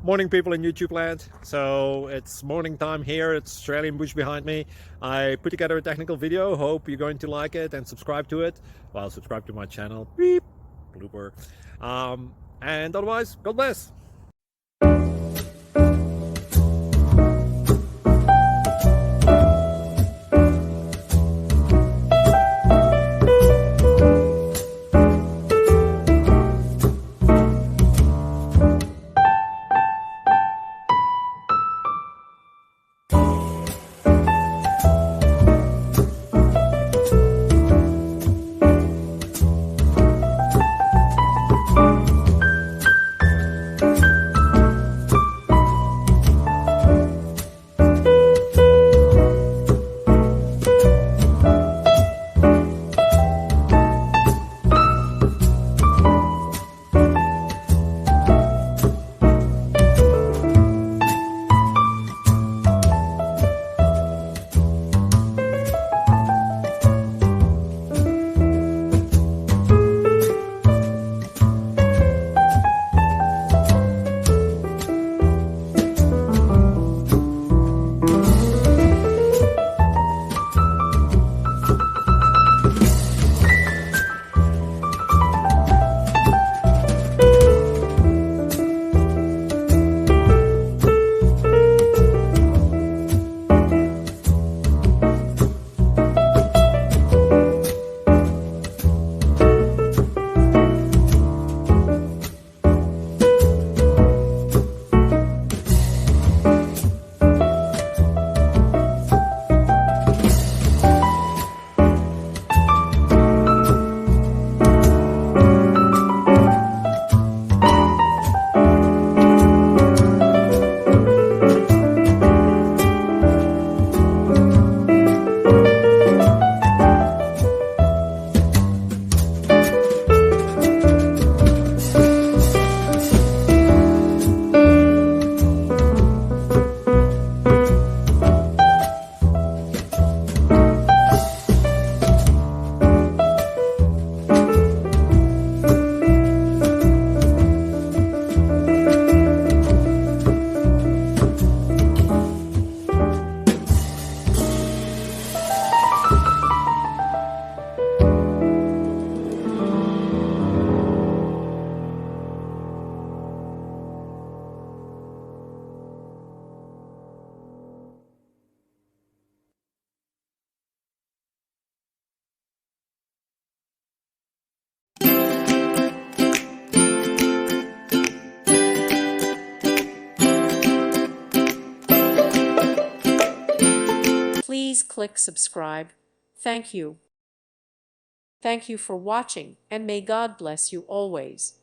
Morning, people in YouTube land. So it's morning time here. It's Australian bush behind me. I put together a technical video. Hope you're going to like it and subscribe to it. Well, subscribe to my channel. Beep, blooper. And otherwise, God bless. Please click subscribe. Thank you. Thank you for watching, and may God bless you always.